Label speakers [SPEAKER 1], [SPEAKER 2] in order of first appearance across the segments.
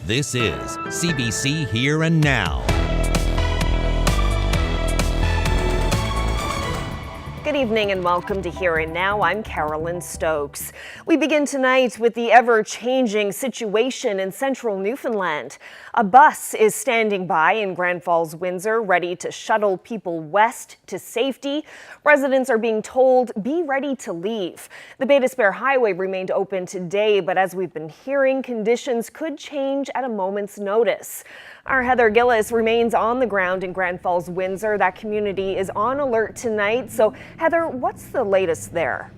[SPEAKER 1] This is CBC Here and Now.
[SPEAKER 2] Good evening and welcome to Here and Now. I'm Carolyn Stokes. We begin tonight with the ever-changing situation in central Newfoundland. A bus is standing by in Grand Falls, Windsor, ready to shuttle people west to safety. Residents are being told, be ready to leave. The Bay d'Espoir Highway remained open today, but as we've been hearing, conditions could change at a moment's notice. Our Heather Gillis remains on the ground in Grand Falls, Windsor. That community is on alert tonight. So, Heather, what's the latest there?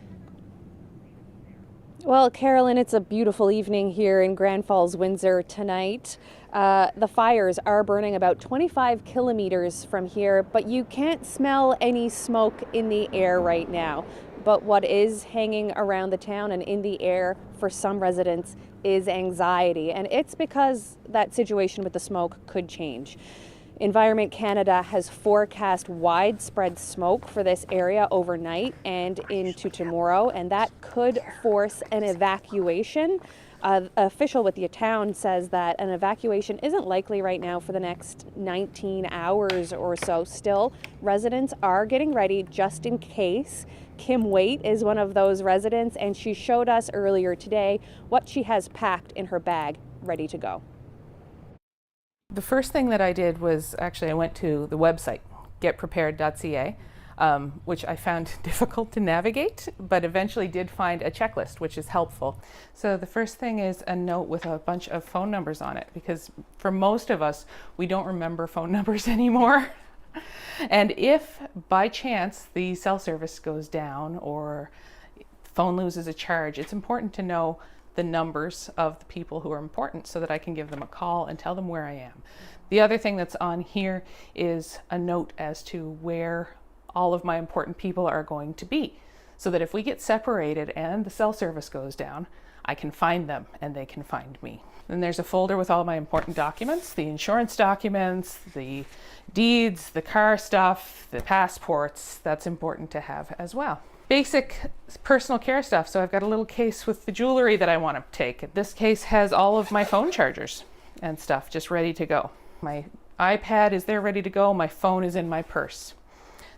[SPEAKER 3] Well, Carolyn, it's a beautiful evening here in Grand Falls, Windsor tonight. The fires are burning about 25 kilometers from here, but you can't smell any smoke in the air right now. But what is hanging around the town and in the air for some residents is anxiety, and it's because that situation with the smoke could change. Environment Canada has forecast widespread smoke for this area overnight and into tomorrow, and that could force an evacuation. An official with the town says that an evacuation isn't likely right now for the next 19 hours or so. Still, residents are getting ready just in case. Kim Waite is one of those residents, and she showed us earlier today what she has packed in her bag, ready to go.
[SPEAKER 4] The first thing that I did was actually I went to the website, getprepared.ca, which I found difficult to navigate, but eventually did find a checklist, which is helpful. So the first thing is a note with a bunch of phone numbers on it, because for most of us, we don't remember phone numbers anymore. And if by chance the cell service goes down or phone loses a charge, it's important to know the numbers of the people who are important so that I can give them a call and tell them where I am. The other thing that's on here is a note as to where all of my important people are going to be, so that if we get separated and the cell service goes down, I can find them and they can find me. Then there's a folder with all my important documents, the insurance documents, the deeds, the car stuff, the passports. That's important to have as well. Basic personal care stuff. So I've got a little case with the jewelry that I want to take. This case has all of my phone chargers and stuff just ready to go. My iPad is there ready to go. My phone is in my purse.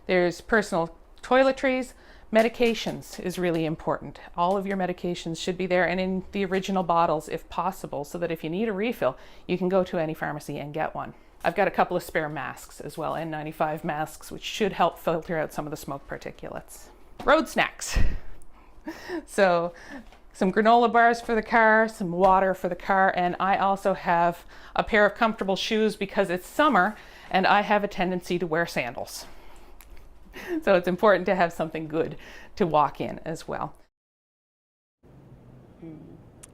[SPEAKER 4] There's personal toiletries. Medications is really important. All of your medications should be there and in the original bottles if possible, so that if you need a refill, you can go to any pharmacy and get one. I've got a couple of spare masks as well, N95 masks, which should help filter out some of the smoke particulates. Road snacks. So some granola bars for the car, some water for the car, and I also have a pair of comfortable shoes because it's summer and I have a tendency to wear sandals. So it's important to have something good to walk in as well.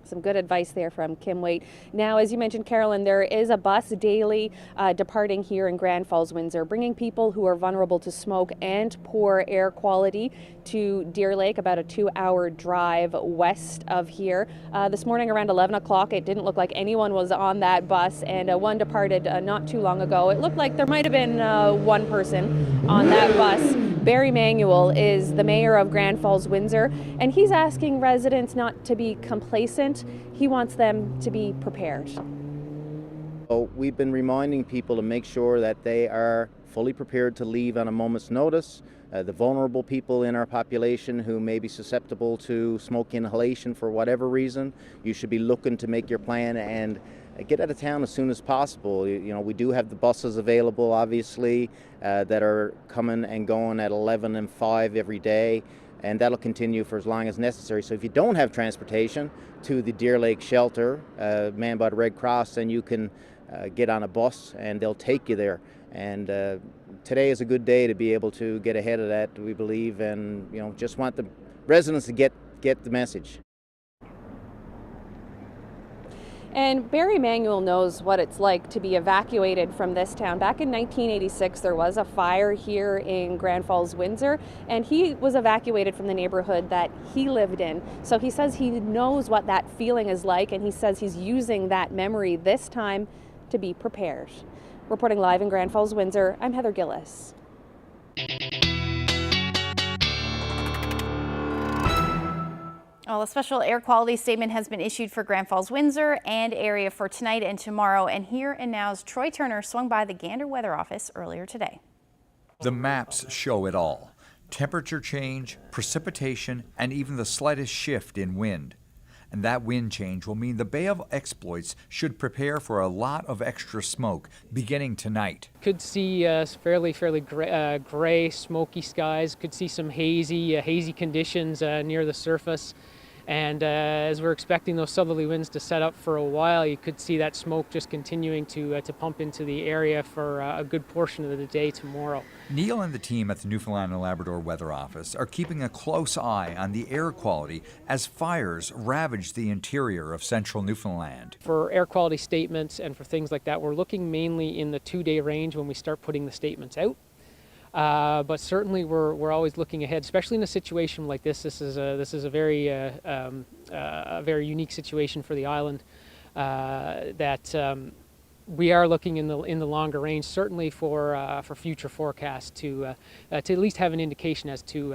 [SPEAKER 3] Some good advice there from Kim Waite. Now, as you mentioned, Carolyn, there is a bus daily departing here in Grand Falls, Windsor, bringing people who are vulnerable to smoke and poor air quality to Deer Lake, about a 2-hour drive west of here. This morning around 11 o'clock, it didn't look like anyone was on that bus, and one departed not too long ago. It looked like there might have been one person on that bus. Barry Manuel is the mayor of Grand Falls, Windsor, and he's asking residents not to be complacent. He wants them to be prepared.
[SPEAKER 5] So we've been reminding people to make sure that they are fully prepared to leave on a moment's notice. The vulnerable people in our population who may be susceptible to smoke inhalation for whatever reason, you should be looking to make your plan and get out of town as soon as possible. You know, we do have the buses available, obviously, that are coming and going at 11 and 5 every day, and that'll continue for as long as necessary. So if you don't have transportation to the Deer Lake shelter, manned by the Red Cross, then you can get on a bus and they'll take you there. And today is a good day to be able to get ahead of that, we believe, and just want the residents to get the message.
[SPEAKER 3] And Barry Manuel knows what it's like to be evacuated from this town. Back in 1986, there was a fire here in Grand Falls, Windsor, and he was evacuated from the neighborhood that he lived in. So he says he knows what that feeling is like, and he says he's using that memory this time to be prepared. Reporting live in Grand Falls, Windsor, I'm Heather Gillis.
[SPEAKER 6] Well, a special air quality statement has been issued for Grand Falls, Windsor and area for tonight and tomorrow. And Here and Now's Troy Turner swung by the Gander Weather Office earlier today.
[SPEAKER 7] The maps show it all. Temperature change, precipitation, and even the slightest shift in wind. And that wind change will mean the Bay of Exploits should prepare for a lot of extra smoke beginning tonight.
[SPEAKER 8] Could see fairly gray, smoky skies. Could see some hazy conditions near the surface. And as we're expecting those southerly winds to set up for a while, you could see that smoke just continuing to pump into the area for a good portion of the day tomorrow.
[SPEAKER 7] Neil and the team at the Newfoundland and Labrador Weather Office are keeping a close eye on the air quality as fires ravage the interior of central Newfoundland.
[SPEAKER 8] For air quality statements and for things like that, we're looking mainly in the 2-day range when we start putting the statements out. But certainly we're always looking ahead, especially in a situation like this. This is a very unique situation for the island that we are looking in the longer range, certainly for future forecasts to at least have an indication as to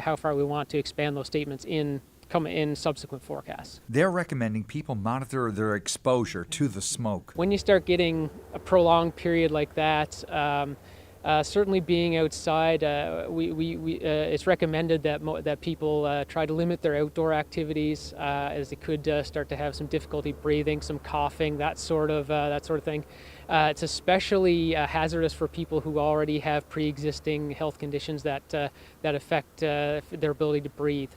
[SPEAKER 8] how far we want to expand those statements in subsequent forecasts.
[SPEAKER 7] They're recommending people monitor their exposure to the smoke.
[SPEAKER 8] When you start getting a prolonged period like that, certainly being outside, it's recommended that people try to limit their outdoor activities, as they could start to have some difficulty breathing, some coughing, that sort of thing. It's especially hazardous for people who already have pre-existing health conditions that affect their ability to breathe.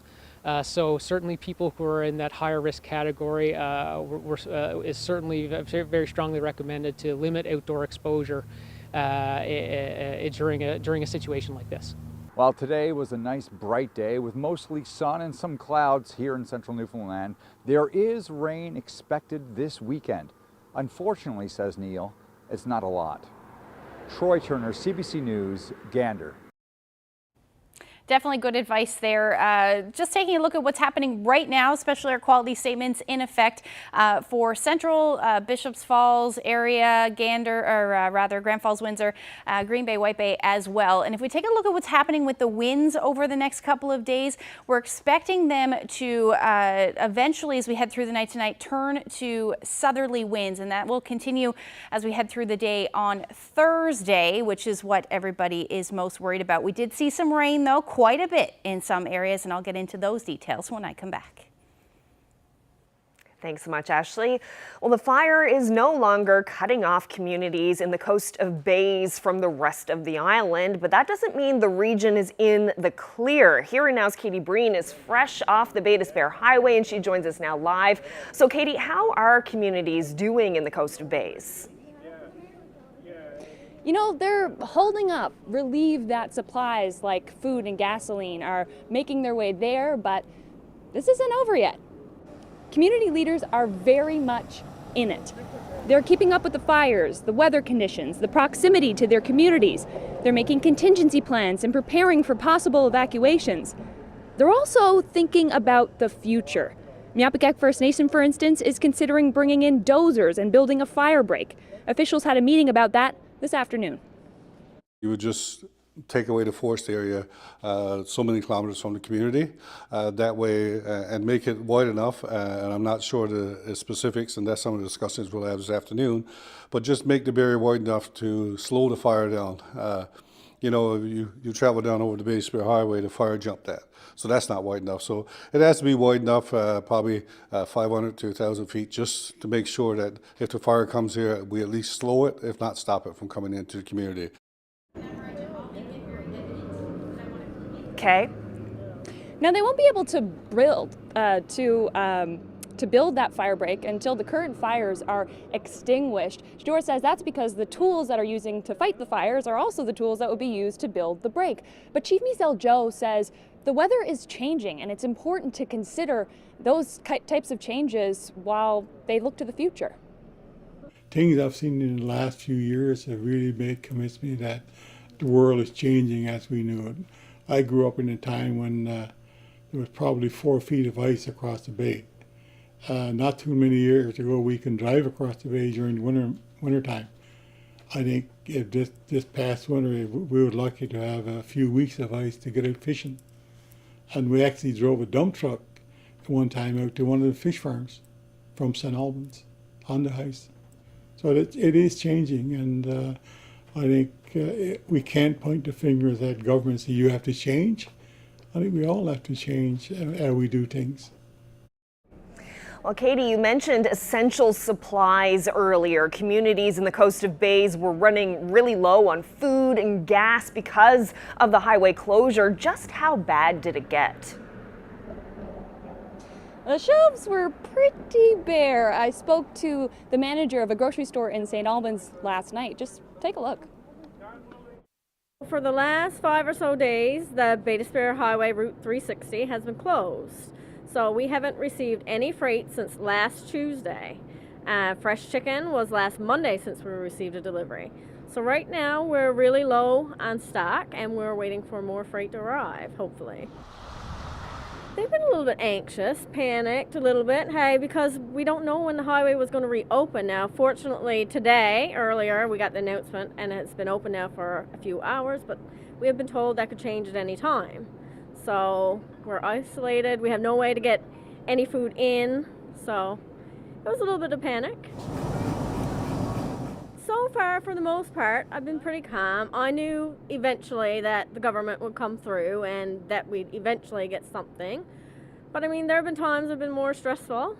[SPEAKER 8] So certainly people who are in that higher risk category is certainly very strongly recommended to limit outdoor exposure during a situation like this.
[SPEAKER 9] While today was a nice bright day with mostly sun and some clouds here in central Newfoundland, there is rain expected this weekend. Unfortunately, says Neil, it's not a lot. Troy Turner, CBC News, Gander.
[SPEAKER 6] Definitely good advice there. Just taking a look at what's happening right now, special air quality statements in effect for central Bishops Falls area, Gander, or rather Grand Falls, Windsor, Green Bay, White Bay as well. And if we take a look at what's happening with the winds over the next couple of days, we're expecting them to eventually, as we head through the night tonight, turn to southerly winds. And that will continue as we head through the day on Thursday, which is what everybody is most worried about. We did see some rain, though, quite a bit in some areas, and I'll get into those details when I come back.
[SPEAKER 2] Thanks so much, Ashley. Well, the fire is no longer cutting off communities in the coast of bays from the rest of the island, but that doesn't mean the region is in the clear. Here and Now's Katie Breen is fresh off the Bay to Spare Highway, and she joins us now live. So, Katie, how are communities doing in the coast of bays?
[SPEAKER 10] You know, they're holding up, relieved that supplies like food and gasoline are making their way there, but this isn't over yet. Community leaders are very much in it. They're keeping up with the fires, the weather conditions, the proximity to their communities. They're making contingency plans and preparing for possible evacuations. They're also thinking about the future. Miapikek First Nation, for instance, is considering bringing in dozers and building a fire break. Officials had a meeting about that this afternoon.
[SPEAKER 11] You would just take away the forest area so many kilometers from the community that way and make it wide enough, and I'm not sure the specifics, and that's some of the discussions we'll have this afternoon, but just make the barrier wide enough to slow the fire down. You know, you travel down over the Bay Spare Highway, the fire jumped that. So that's not wide enough. So it has to be wide enough, probably 500 to 1,000 feet, just to make sure that if the fire comes here, we at least slow it, if not stop it from coming into the community.
[SPEAKER 2] Okay.
[SPEAKER 10] Now, they won't be able to build that fire break until the current fires are extinguished. Shador says that's because the tools that are using to fight the fires are also the tools that would be used to build the break. But Chief Michel Joe says the weather is changing, and it's important to consider those types of changes while they look to the future.
[SPEAKER 12] Things I've seen in the last few years have really convinced me that the world is changing as we knew it. I grew up in a time when there was probably 4 feet of ice across the bay. Not too many years ago, we can drive across the bay during winter time. I think if this past winter, we were lucky to have a few weeks of ice to get out fishing. And we actually drove a dump truck one time out to one of the fish farms from St. Albans on the house. So it is changing, and I think we can't point the fingers at government and say you have to change. I think we all have to change how we do things.
[SPEAKER 2] Well, Katie, you mentioned essential supplies earlier. Communities in the coast of Bays were running really low on food and gas because of the highway closure. Just how bad did it get?
[SPEAKER 10] The shelves were pretty bare. I spoke to the manager of a grocery store in St. Albans last night. Just take a look.
[SPEAKER 13] For the last 5 or so days, the Bay d'Espoir Highway Route 360 has been closed. So we haven't received any freight since last Tuesday. Fresh chicken was last Monday since we received a delivery. So right now we're really low on stock and we're waiting for more freight to arrive, hopefully. They've been a little bit anxious, panicked a little bit, hey, because we don't know when the highway was going to reopen. Now, fortunately today, earlier, we got the announcement and it's been open now for a few hours, but we have been told that could change at any time. So we're isolated, we have no way to get any food in, so it was a little bit of panic. So far, for the most part, I've been pretty calm. I knew eventually that the government would come through and that we'd eventually get something. But I mean, there have been times that have been more stressful.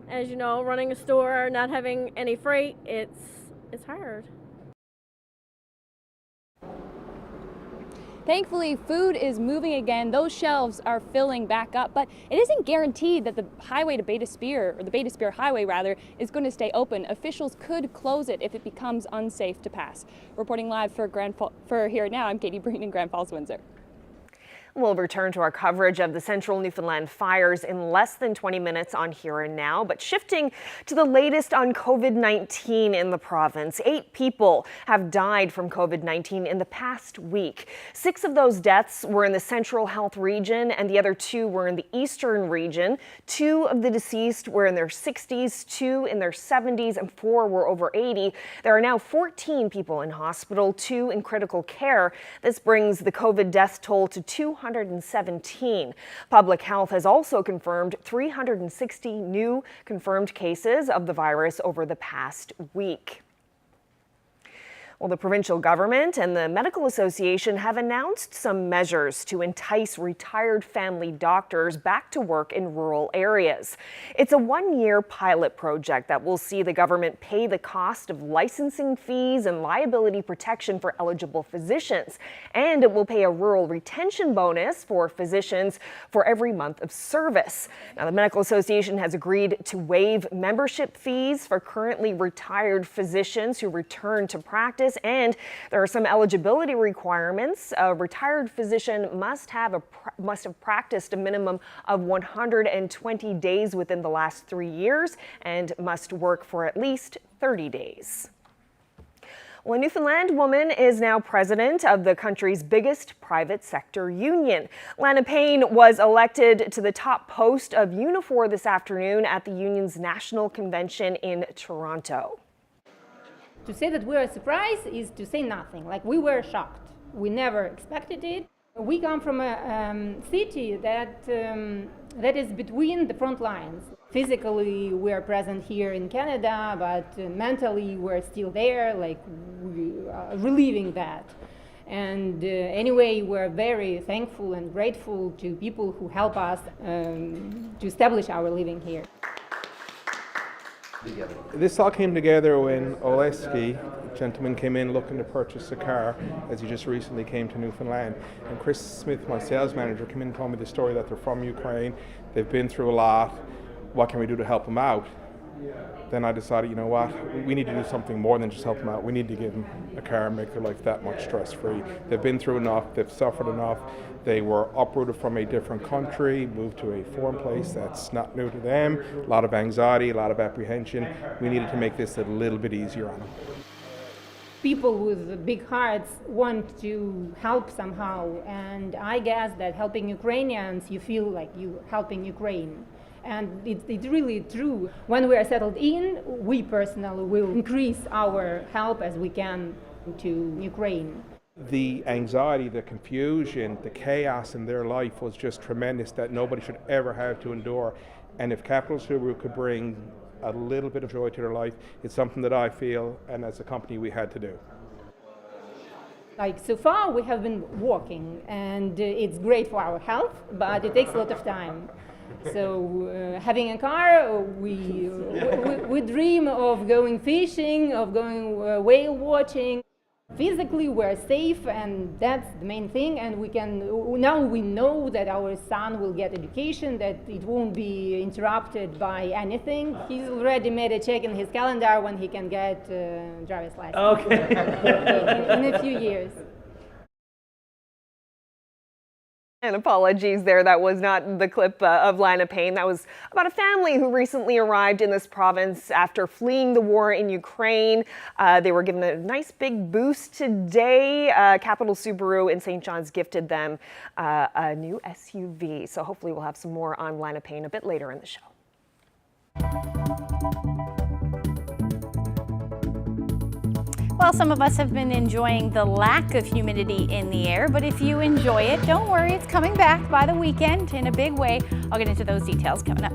[SPEAKER 13] As you know, running a store, not having any freight, it's hard.
[SPEAKER 10] Thankfully, food is moving again. Those shelves are filling back up, but it isn't guaranteed that the highway to Bay d'Espoir, or the Bay d'Espoir Highway rather, is going to stay open. Officials could close it if it becomes unsafe to pass. Reporting live for Here Now, I'm Katie Breen in Grand Falls, Windsor.
[SPEAKER 2] We'll return to our coverage of the central Newfoundland fires in less than 20 minutes on Here and Now. But shifting to the latest on COVID-19 in the province, 8 people have died from COVID-19 in the past week. 6 of those deaths were in the Central Health region and the other 2 were in the Eastern region. 2 of the deceased were in their 60s, 2 in their 70s, and 4 were over 80. There are now 14 people in hospital, 2 in critical care. This brings the COVID death toll to 217. Public Health has also confirmed 360 new confirmed cases of the virus over the past week. Well, the provincial government and the Medical Association have announced some measures to entice retired family doctors back to work in rural areas. It's a 1-year pilot project that will see the government pay the cost of licensing fees and liability protection for eligible physicians. And it will pay a rural retention bonus for physicians for every month of service. Now, the Medical Association has agreed to waive membership fees for currently retired physicians who return to practice. And there are some eligibility requirements. A retired physician must have practiced a minimum of 120 days within the last 3 years and must work for at least 30 days. Well, a Newfoundland woman is now president of the country's biggest private sector union. Lana Payne was elected to the top post of Unifor this afternoon at the union's national convention in Toronto.
[SPEAKER 14] To say that we are surprised is to say nothing. Like, we were shocked. We never expected it. We come from a city that is between the front lines. Physically, we are present here in Canada, but mentally, we're still there. Like, we are reliving that. And anyway, we're very thankful and grateful to people who help us to establish our living here.
[SPEAKER 15] This all came together when Oleski, a gentleman, came in looking to purchase a car, as he just recently came to Newfoundland. And Chris Smith, my sales manager, came in and told me the story that they're from Ukraine, they've been through a lot, what can we do to help them out? Then I decided, you know what, we need to do something more than just help them out. We need to give them a car and make their life that much stress-free. They've been through enough, they've suffered enough. They were uprooted from a different country, moved to a foreign place that's not new to them, a lot of anxiety, a lot of apprehension. We needed to make this a little bit easier on them.
[SPEAKER 14] People with big hearts want to help somehow, and I guess that helping Ukrainians, you feel like you're helping Ukraine. And it's really true. When we are settled in, we personally will increase our help as we can to Ukraine.
[SPEAKER 15] The anxiety, the confusion, the chaos in their life was just tremendous that nobody should ever have to endure. And if Capital Subaru could bring a little bit of joy to their life, it's something that I feel, and as a company, we had to do.
[SPEAKER 14] Like so far, we have been walking, and it's great for our health, but it takes a lot of time. So having a car, we dream of going fishing, of going whale watching. Physically, we're safe, and that's the main thing. And now we know that our son will get education, that it won't be interrupted by anything. He's already made a check in his calendar when he can get driver's license. Okay. in a few years.
[SPEAKER 2] And apologies there, that was not the clip of Lana Payne. That was about a family who recently arrived in this province after fleeing the war in Ukraine. They were given a nice big boost today. Capital Subaru in St. John's gifted them a new SUV. So hopefully we'll have some more on Lana Payne a bit later in the show.
[SPEAKER 6] Well, some of us have been enjoying the lack of humidity in the air, but if you enjoy it, don't worry, it's coming back by the weekend in a big way. I'll get into those details coming up.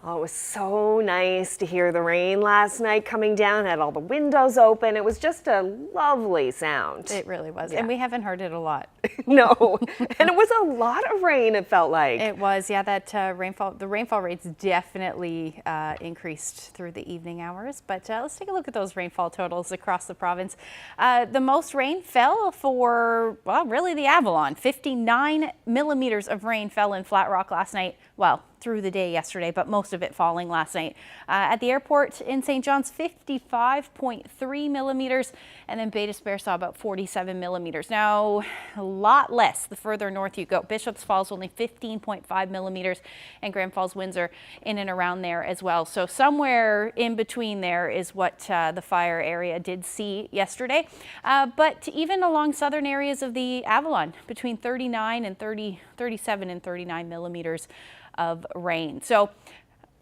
[SPEAKER 2] Oh, it was so nice to hear the rain last night coming down, had all the windows open. It was just a lovely sound.
[SPEAKER 6] It really was.
[SPEAKER 2] Yeah.
[SPEAKER 6] And we haven't heard it a lot.
[SPEAKER 2] No, and it was a lot of rain, it felt like.
[SPEAKER 6] It was, yeah, that the rainfall rates definitely increased through the evening hours. But let's take a look at those rainfall totals across the province. The most rain fell for, well, really the Avalon. 59 millimeters of rain fell in Flat Rock last night. Well, through the day yesterday, but most of it falling last night. At the airport in St. John's, 55.3 millimeters, and then Bay d'Espoir saw about 47 millimeters. Now, a lot less the further north you go. Bishop's Falls only 15.5 millimeters, and Grand Falls, Windsor in and around there as well. So somewhere in between there is what the fire area did see yesterday. But even along southern areas of the Avalon, between 37 and 39 millimeters of rain. So,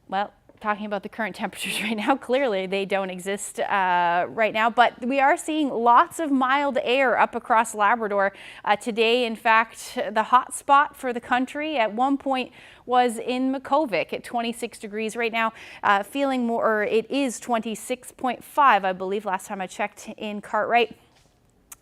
[SPEAKER 6] well, talking about the current temperatures right now, clearly they don't exist right now, but we are seeing lots of mild air up across Labrador today. In fact, the hot spot for the country at one point was in Makkovik at 26 degrees right now, feeling more, or it is 26.5, I believe, last time I checked in Cartwright.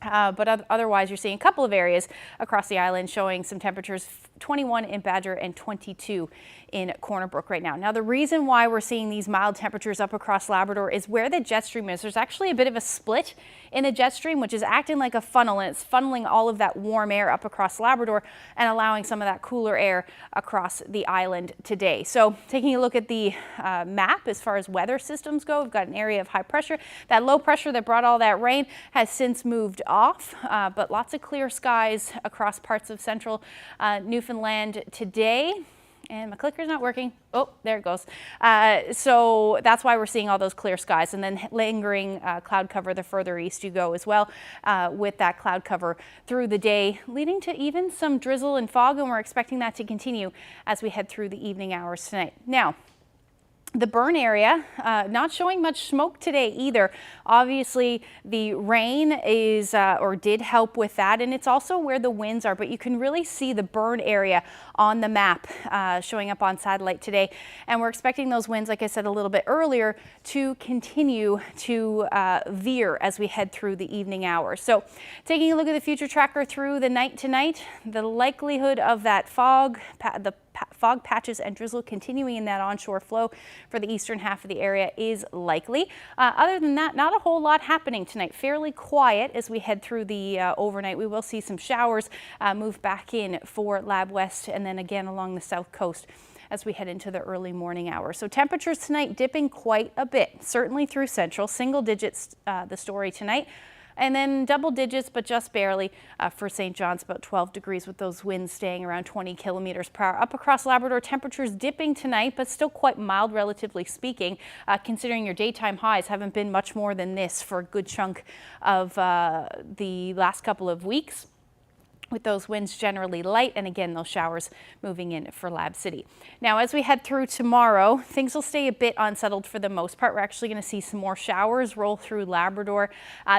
[SPEAKER 6] But otherwise, you're seeing a couple of areas across the island showing some temperatures, 21 in Badger and 22 in Corner Brook right now. Now, the reason why we're seeing these mild temperatures up across Labrador is where the jet stream is. There's actually a bit of a split in the jet stream, which is acting like a funnel, and it's funneling all of that warm air up across Labrador and allowing some of that cooler air across the island today. So taking a look at the map as far as weather systems go, we've got an area of high pressure. That low pressure that brought all that rain has since moved off, but lots of clear skies across parts of central Newfoundland today. And my clicker's not working. Oh, there it goes. So that's why we're seeing all those clear skies, and then lingering cloud cover the further east you go as well, with that cloud cover through the day, leading to even some drizzle and fog, and we're expecting that to continue as we head through the evening hours tonight. Now, the burn area, not showing much smoke today either. Obviously, the rain is or did help with that, and it's also where the winds are, but you can really see the burn area on the map showing up on satellite today. And we're expecting those winds, like I said a little bit earlier, to continue to veer as we head through the evening hours. So taking a look at the future tracker through the night tonight, the likelihood of that fog, fog patches and drizzle continuing in that onshore flow for the eastern half of the area is likely. Other than that, not a whole lot happening tonight. Fairly quiet as we head through the overnight. We will see some showers move back in for Lab West and then again along the south coast as we head into the early morning hours. So temperatures tonight dipping quite a bit, certainly through central. Single digits the story tonight. And then double digits, but just barely for St. John's, about 12 degrees with those winds staying around 20 kilometers per hour. Up across Labrador, temperatures dipping tonight, but still quite mild, relatively speaking, considering your daytime highs haven't been much more than this for a good chunk of the last couple of weeks, with those winds generally light, and again, those showers moving in for Lab City. Now, as we head through tomorrow, things will stay a bit unsettled for the most part. We're actually going to see some more showers roll through Labrador.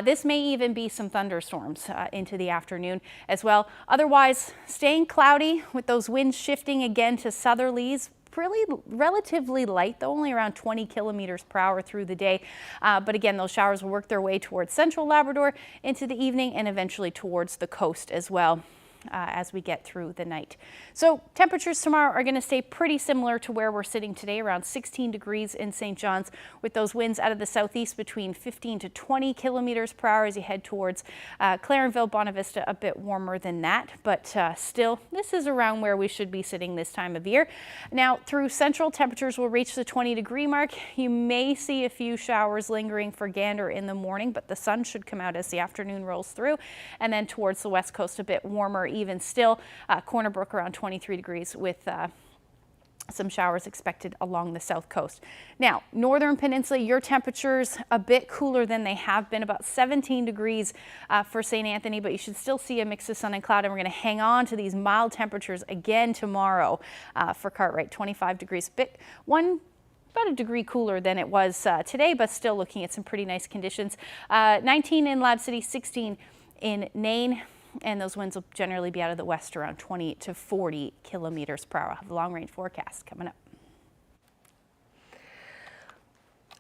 [SPEAKER 6] This may even be some thunderstorms into the afternoon as well. Otherwise, staying cloudy with those winds shifting again to southerlies. Really relatively light, though, only around 20 kilometers per hour through the day. But again, those showers will work their way towards central Labrador into the evening and eventually towards the coast as well as we get through the night. So temperatures tomorrow are going to stay pretty similar to where we're sitting today, around 16 degrees in St. John's, with those winds out of the southeast between 15 to 20 kilometers per hour as you head towards Clarenville, Bonavista, a bit warmer than that, but still, this is around where we should be sitting this time of year. Now, through central, temperatures will reach the 20-degree mark. You may see a few showers lingering for Gander in the morning, but the sun should come out as the afternoon rolls through, and then towards the west coast, a bit warmer even still. Corner Brook around 23 degrees with some showers expected along the south coast. Now, northern peninsula, your temperatures a bit cooler than they have been, about 17 degrees for St. Anthony, but you should still see a mix of sun and cloud, and we're going to hang on to these mild temperatures again tomorrow for Cartwright, 25 degrees, about a degree cooler than it was today, but still looking at some pretty nice conditions. 19 in Lab City, 16 in Nain. And those winds will generally be out of the west around 20 to 40 kilometers per hour. I'll have a long range forecast coming up.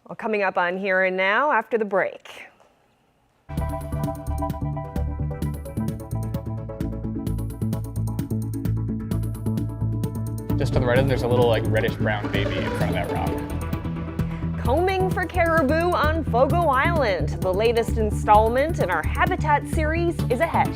[SPEAKER 2] Well, coming up on Here and Now after the break.
[SPEAKER 16] Just to the right of them, there's a little like reddish-brown baby in front of that rock.
[SPEAKER 2] Combing for caribou on Fogo Island. The latest installment in our Habitat series is ahead.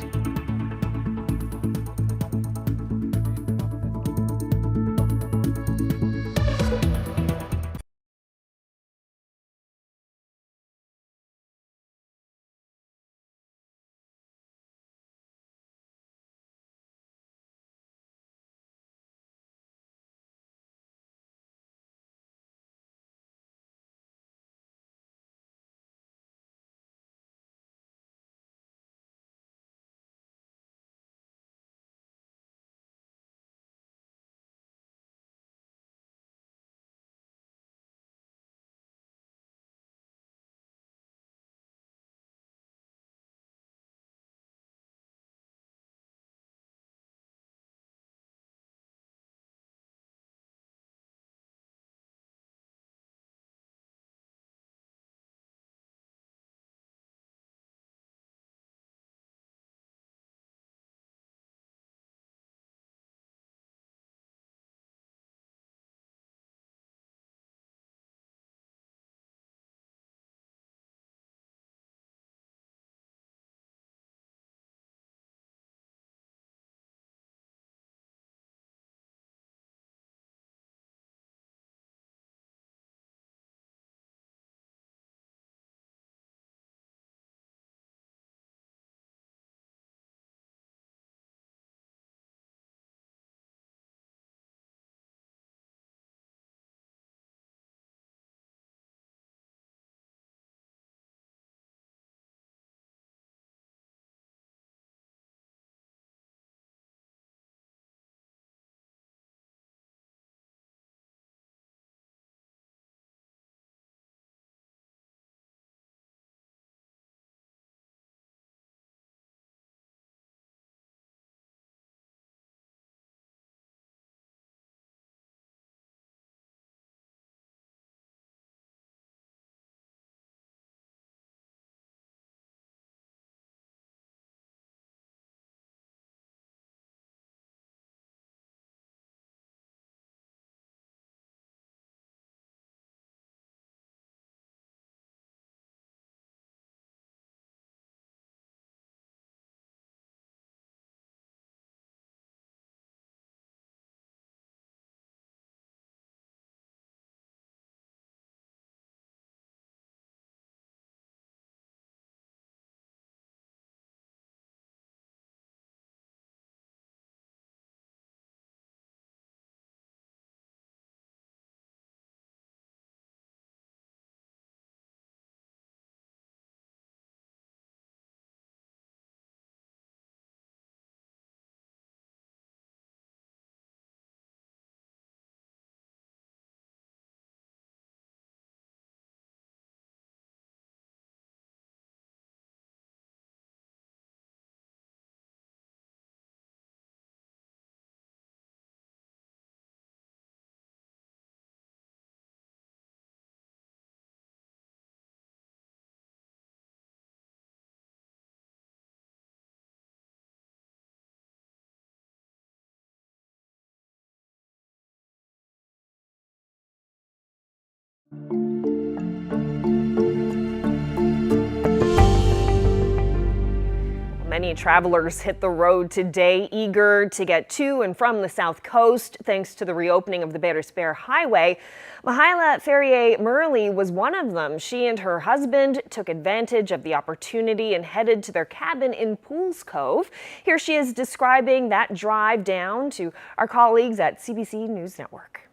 [SPEAKER 2] Many travelers hit the road today, eager to get to and from the south coast thanks to the reopening of the Baie-des-Berres Highway. Mahaila Ferrier-Murley was one of them. She and her husband took advantage of the opportunity and headed to their cabin in Pools Cove. Here she is describing that drive down to our colleagues at CBC News Network.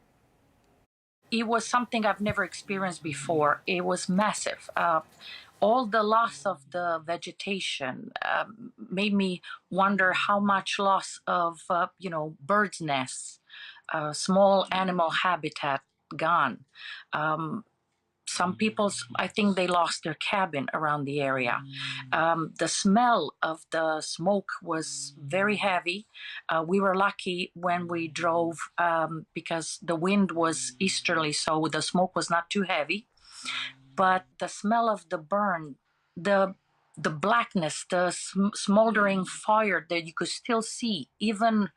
[SPEAKER 17] It was something I've never experienced before. It was massive. All the loss of the vegetation made me wonder how much loss of, birds' nests, small animal habitat gone. Some people, I think they lost their cabin around the area. The smell of the smoke was very heavy. We were lucky when we drove because the wind was easterly, so the smoke was not too heavy. but the smell of the burn, the blackness, the smoldering fire that you could still see, even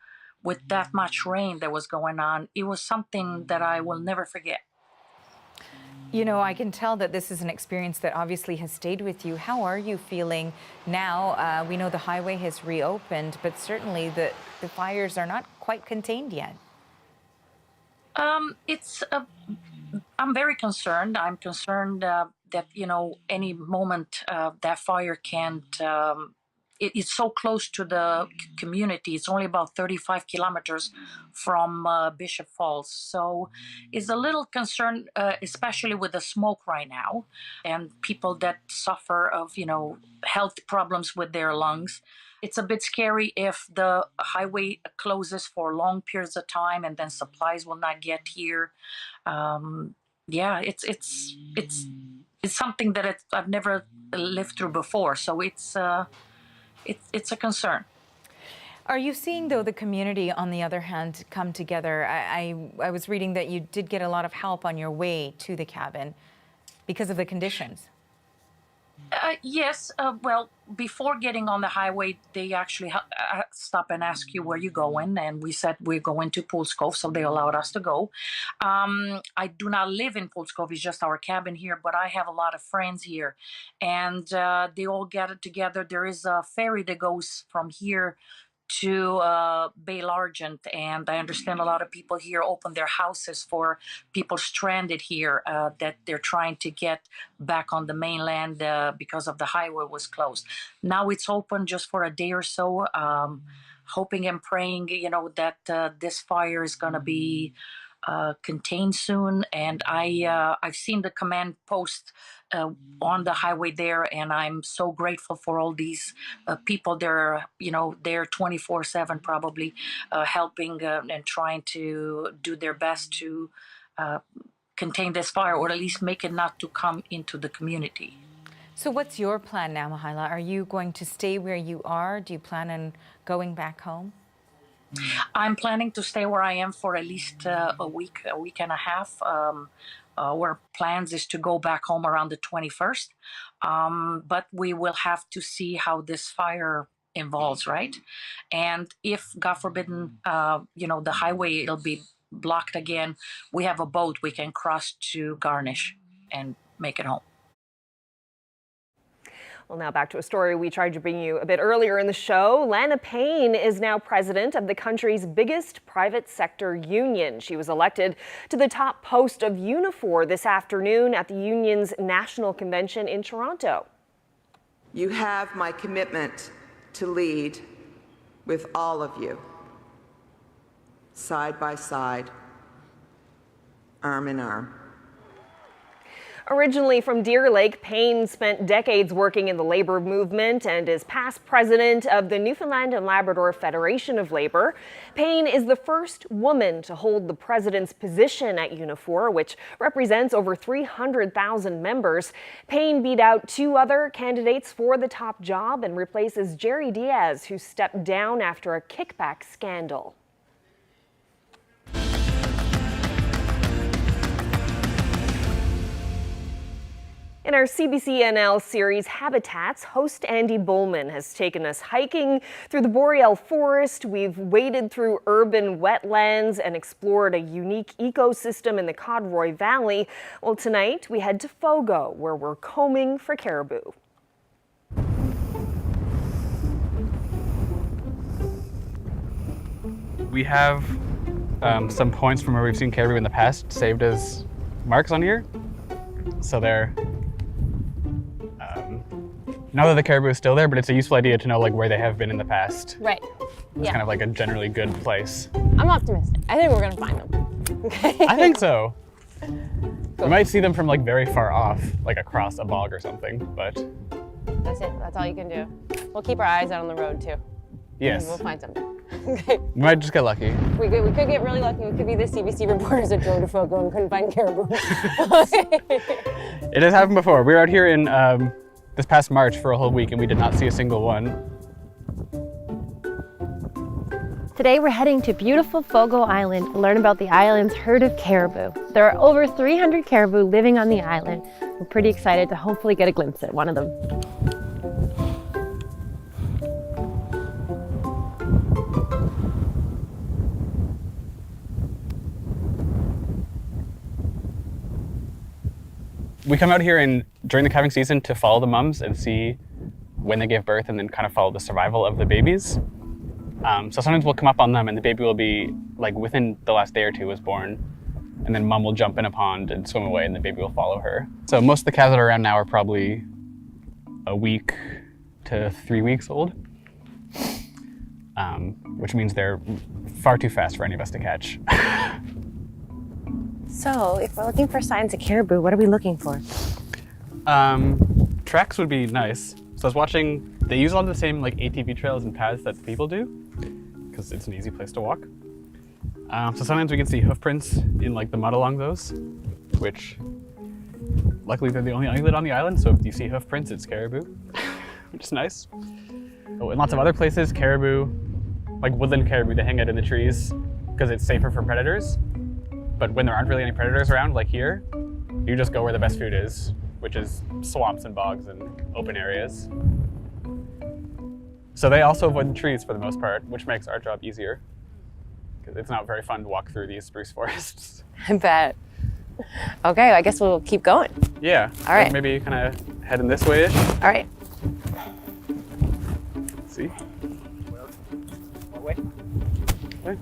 [SPEAKER 17] with that much rain that was going on, it was something that I will never forget.
[SPEAKER 18] You know, I can tell that this is an experience that obviously has stayed with you. How are you feeling now? We know the highway has reopened, but certainly the fires are not quite contained yet.
[SPEAKER 17] I'm very concerned. I'm concerned that, you know, any moment that fire can't, it's so close to the community. It's only about 35 kilometers from Bishop Falls. So it's a little concern, especially with the smoke right now and people that suffer of, you know, health problems with their lungs. It's a bit scary if the highway closes for long periods of time and then supplies will not get here. Yeah, it's something that I've never lived through before. So it's a concern.
[SPEAKER 18] Are you seeing, though, the community, on the other hand, come together? I was reading that you did get a lot of help on your way to the cabin because of the conditions.
[SPEAKER 17] Yes. Well, before getting on the highway, they actually stop and ask you where you're going. And we said we're going to Pools Cove, so they allowed us to go. I do not live in Pools Cove. It's just our cabin here, but I have a lot of friends here. And they all gathered together. There is a ferry that goes from here to Bay Largent, and I understand a lot of people here open their houses for people stranded here that they're trying to get back on the mainland because of the highway was closed. Now it's open just for a day or so, hoping and praying, you know, that this fire is going to be contained soon. And I've seen the command post on the highway there, and I'm so grateful for all these people. They're, you know, they're 24/7 probably helping and trying to do their best to contain this fire, or at least make it not to come into the community.
[SPEAKER 18] So what's your plan now, Mihaela? Are you going to stay where you are? Do you plan on going back home?
[SPEAKER 17] I'm planning to stay where I am for at least a week and a half. Our plans is to go back home around the 21st, but we will have to see how this fire evolves, right? And if, God forbidden, you know, the highway, it'll be blocked again, we have a boat we can cross to Garnish and make it home.
[SPEAKER 2] Well, now back to a story we tried to bring you a bit earlier in the show. Lana Payne is now president of the country's biggest private sector union. She was elected to the top post of Unifor this afternoon at the union's national convention in Toronto.
[SPEAKER 19] You have my commitment to lead with all of you, side by side, arm in arm.
[SPEAKER 2] Originally from Deer Lake, Payne spent decades working in the labor movement and is past president of the Newfoundland and Labrador Federation of Labor. Payne is the first woman to hold the president's position at Unifor, which represents over 300,000 members. Payne beat out two other candidates for the top job and replaces Jerry Diaz, who stepped down after a kickback scandal. In our CBC NL series Habitats, host Andy Bowman has taken us hiking through the boreal forest. We've waded through urban wetlands and explored a unique ecosystem in the Codroy Valley. Well, tonight we head to Fogo, where we're combing for caribou.
[SPEAKER 16] We have some points from where we've seen caribou in the past saved as marks on here. So they're not that the caribou is still there, but it's a useful idea to know like where they have been in the past.
[SPEAKER 20] Right.
[SPEAKER 16] It's kind of like a generally good place.
[SPEAKER 20] I'm optimistic. I think we're gonna find them. Okay.
[SPEAKER 16] I think so. Cool. We might see them from like very far off, like across a bog or something, but
[SPEAKER 20] that's it. That's all you can do. We'll keep our eyes out on the road too.
[SPEAKER 16] Yes.
[SPEAKER 20] We'll find something. Okay.
[SPEAKER 16] We might just get lucky.
[SPEAKER 20] We could get really lucky. We could be the CBC reporters that drove to Fogo and couldn't find caribou.
[SPEAKER 16] It has happened before. We were out here in this past March for a whole week and we did not see a single one.
[SPEAKER 20] Today we're heading to beautiful Fogo Island to learn about the island's herd of caribou. There are over 300 caribou living on the island. We're pretty excited to hopefully get a glimpse at one of them.
[SPEAKER 16] We come out here during the calving season to follow the mums and see when they give birth and then kind of follow the survival of the babies. So sometimes we'll come up on them and the baby will be like within the last day or two was born, and then mom will jump in a pond and swim away and the baby will follow her. So most of the calves that are around now are probably a week to 3 weeks old, which means they're far too fast for any of us to catch.
[SPEAKER 20] So, if we're looking for signs of caribou, what are we looking for?
[SPEAKER 16] Tracks would be nice. So I was watching, they use a lot of the same like ATV trails and paths that people do, because it's an easy place to walk. So sometimes we can see hoof prints in like the mud along those, which luckily they're the only ungulate on the island, so if you see hoof prints, it's caribou, which is nice. Oh, in lots of other places, caribou, like woodland caribou, they hang out in the trees because it's safer for predators. But when there aren't really any predators around, like here, you just go where the best food is, which is swamps and bogs and open areas. So they also avoid the trees for the most part, which makes our job easier, because it's not very fun to walk through these spruce forests.
[SPEAKER 20] I bet. Okay, I guess we'll keep going.
[SPEAKER 16] Yeah.
[SPEAKER 20] All right.
[SPEAKER 16] Maybe kind of heading this way-ish.
[SPEAKER 20] All right.
[SPEAKER 16] Let's see.
[SPEAKER 8] What way?
[SPEAKER 16] Okay.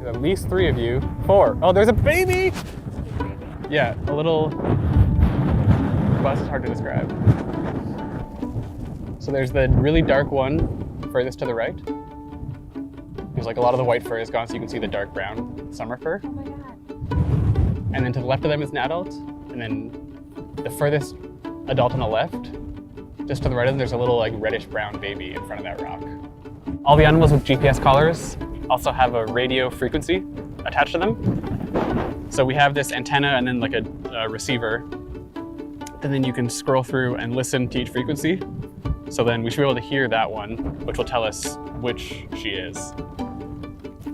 [SPEAKER 16] There's at least 3 of you. 4. Oh, there's a baby! Yeah, a little... Well, this is hard to describe. So there's the really dark one furthest to the right. There's like a lot of the white fur is gone, so you can see the dark brown summer fur.
[SPEAKER 20] Oh my God.
[SPEAKER 16] And then to the left of them is an adult. And then the furthest adult on the left, just to the right of them, there's a little like reddish brown baby in front of that rock. All the animals with GPS collars also have a radio frequency attached to them. So we have this antenna and then like a receiver. And then you can scroll through and listen to each frequency. So then we should be able to hear that one, which will tell us which she is.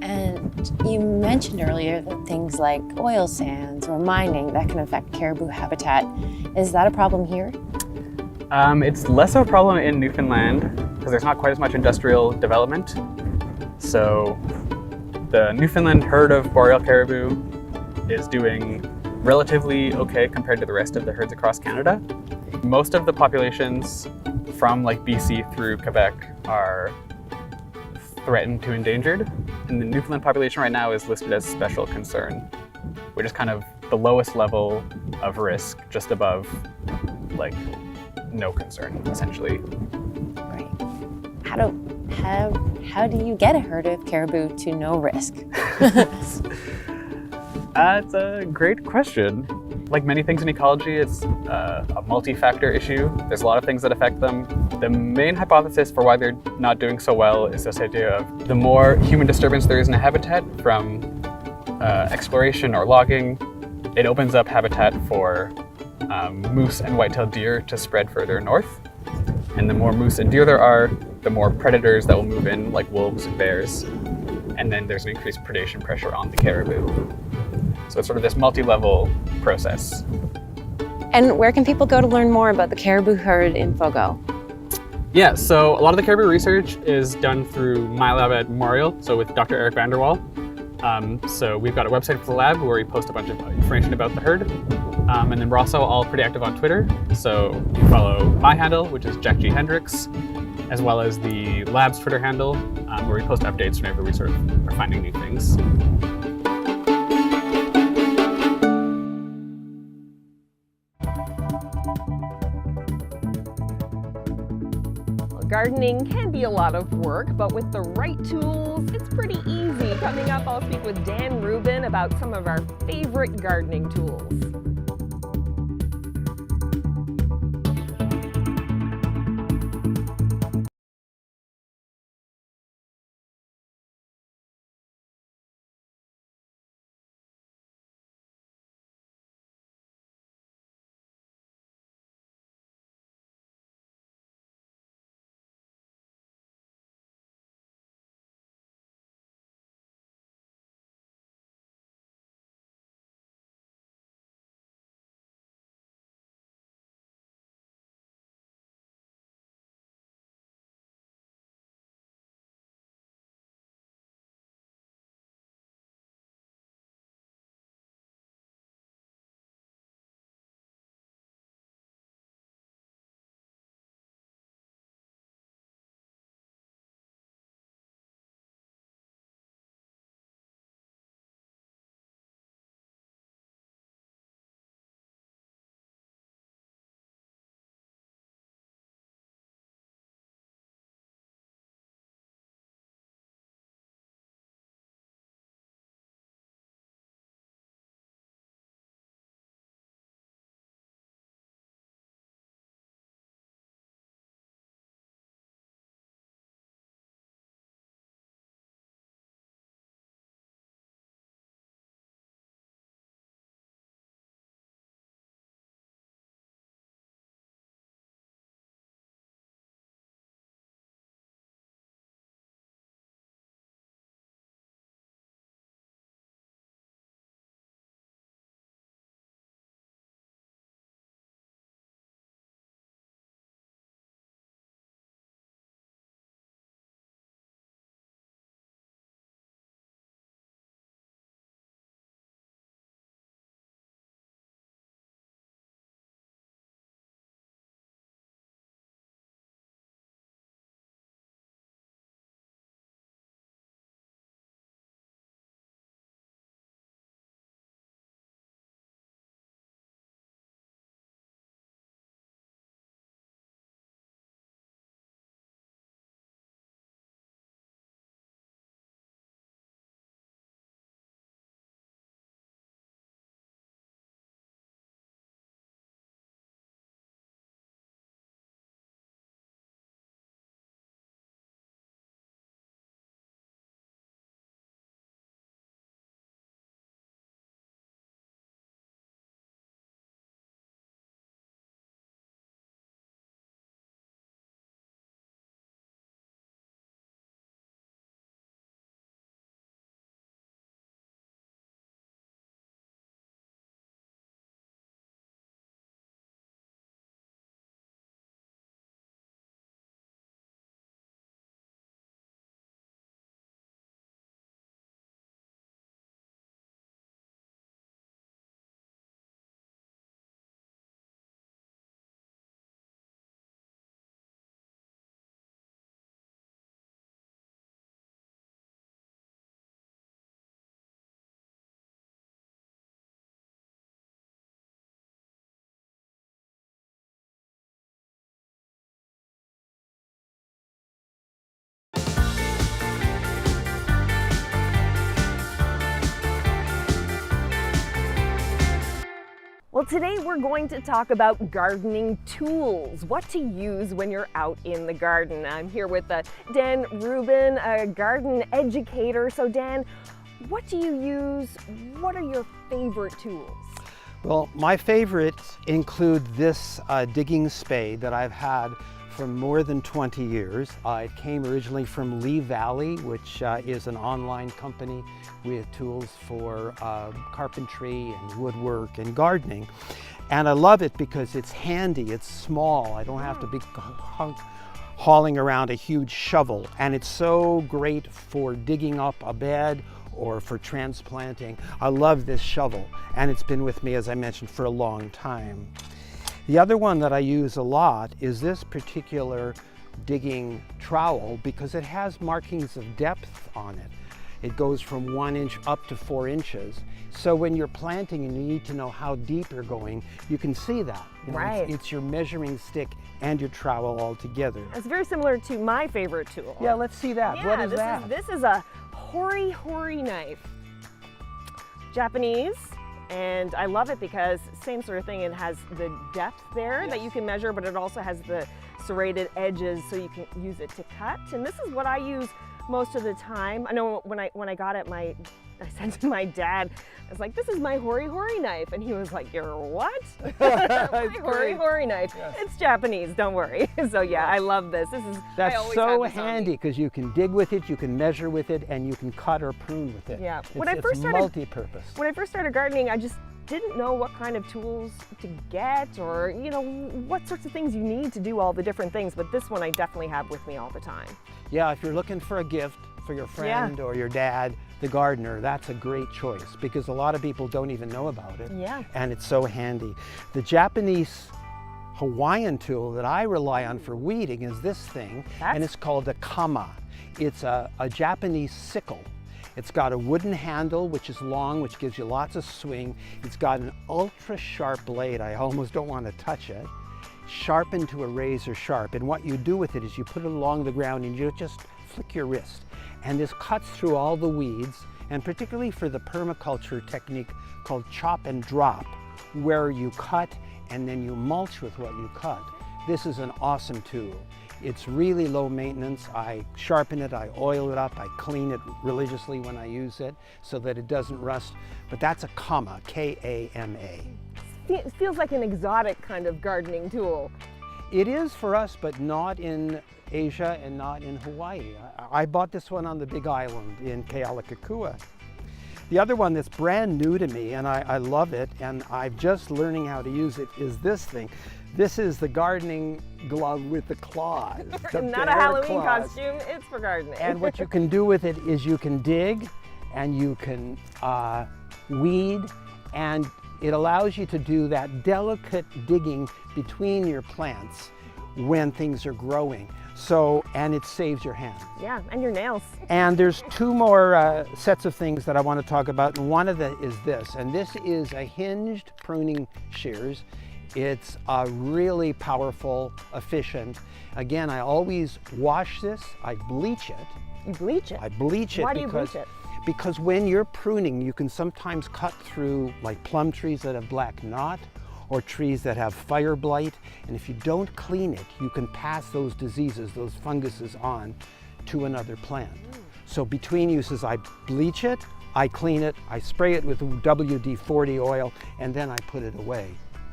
[SPEAKER 20] And you mentioned earlier that things like oil sands or mining that can affect caribou habitat. Is that a problem here?
[SPEAKER 16] It's less of a problem in Newfoundland because there's not quite as much industrial development. So the Newfoundland herd of boreal caribou is doing relatively okay compared to the rest of the herds across Canada. Most of the populations from like BC through Quebec are threatened to endangered. And the Newfoundland population right now is listed as special concern, which is kind of the lowest level of risk, just above like no concern, essentially.
[SPEAKER 20] Right. How do you get a herd of caribou to no risk?
[SPEAKER 16] That's a great question. Like many things in ecology, it's a multi-factor issue. There's a lot of things that affect them. The main hypothesis for why they're not doing so well is this idea of the more human disturbance there is in a habitat from exploration or logging, it opens up habitat for moose and white-tailed deer to spread further north. And the more moose and deer there are, the more predators that will move in, like wolves and bears. And then there's an increased predation pressure on the caribou. So it's sort of this multi-level process.
[SPEAKER 20] And where can people go to learn more about the caribou herd in Fogo?
[SPEAKER 16] Yeah, so a lot of the caribou research is done through my lab at Memorial, so with Dr. Eric Vanderwall. So we've got a website for the lab where we post a bunch of information about the herd. And then we're also all pretty active on Twitter. So you follow my handle, which is Jack G. Hendricks, as well as the lab's Twitter handle, where we post updates whenever we sort of are finding new things.
[SPEAKER 2] Gardening can be a lot of work, but with the right tools, it's pretty easy. Coming up, I'll speak with Dan Rubin about some of our favorite gardening tools. Well, today we're going to talk about gardening tools, what to use when you're out in the garden. I'm here with Dan Rubin, a garden educator. So Dan, what do you use? What are your favorite tools?
[SPEAKER 21] Well, my favorites include this digging spade that I've had for more than 20 years. It came originally from Lee Valley, which is an online company with tools for carpentry and woodwork and gardening. And I love it because it's handy, it's small. I don't have to be hauling around a huge shovel. And it's so great for digging up a bed or for transplanting. I love this shovel, and it's been with me, as I mentioned, for a long time. The other one that I use a lot is this particular digging trowel because it has markings of depth on it. It goes from 1 inch up to 4 inches. So when you're planting and you need to know how deep you're going, you can see that. You know,
[SPEAKER 2] right.
[SPEAKER 21] It's your measuring stick and your trowel all together.
[SPEAKER 2] It's very similar to my favorite tool.
[SPEAKER 21] Yeah, let's see that.
[SPEAKER 2] Yeah,
[SPEAKER 21] What is that?
[SPEAKER 2] This is a hori knife. Japanese. And I love it because same sort of thing, it has the depth there that you can measure, but it also has the serrated edges so you can use it to cut. And this is what I use most of the time. I know when I got it, I said to my dad, I was like, this is my hori knife. And he was like, your what? My hori knife. Yes. It's Japanese, don't worry. So yeah, I love this.
[SPEAKER 21] That's so handy because you can dig with it, you can measure with it, and you can cut or prune with it.
[SPEAKER 2] Yeah.
[SPEAKER 21] It's multi-purpose.
[SPEAKER 2] When I first started gardening, I just didn't know what kind of tools to get or, you know, what sorts of things you need to do all the different things. But this one I definitely have with me all the time.
[SPEAKER 21] Yeah, if you're looking for a gift for your friend or your dad, the gardener, that's a great choice because a lot of people don't even know about it.
[SPEAKER 2] Yeah.
[SPEAKER 21] And it's so handy. The Japanese Hawaiian tool that I rely on for weeding is this thing, and it's called a kama. It's a Japanese sickle. It's got a wooden handle, which is long, which gives you lots of swing. It's got an ultra sharp blade. I almost don't want to touch it. Sharpened to a razor sharp. And what you do with it is you put it along the ground and you just flick your wrist. And this cuts through all the weeds, and particularly for the permaculture technique called chop and drop, where you cut and then you mulch with what you cut. This is an awesome tool. It's really low maintenance. I sharpen it, I oil it up, I clean it religiously when I use it so that it doesn't rust. But that's a kama, K-A-M-A.
[SPEAKER 2] It feels like an exotic kind of gardening tool.
[SPEAKER 21] It is for us, but not in Asia and not in Hawaii. I bought this one on the Big Island in Kealakekua. The other one that's brand new to me, and I love it, and I'm just learning how to use it, is this thing. This is the gardening glove with the claws.
[SPEAKER 2] Not a Halloween costume, it's for gardening.
[SPEAKER 21] And what you can do with it is you can dig and you can weed, and it allows you to do that delicate digging between your plants when things are growing. So, and it saves your hands.
[SPEAKER 2] Yeah, and your nails.
[SPEAKER 21] And there's two more sets of things that I want to talk about, and one of them is this, and this is a hinged pruning shears. It's really powerful, efficient. Again, I always wash this, I bleach it.
[SPEAKER 2] You bleach it?
[SPEAKER 21] I bleach it.
[SPEAKER 2] Why do you bleach it?
[SPEAKER 21] Because when you're pruning, you can sometimes cut through like plum trees that have black knot or trees that have fire blight. And if you don't clean it, you can pass those diseases, those funguses on to another plant. So between uses, I bleach it, I clean it, I spray it with WD-40 oil, and then I put it away.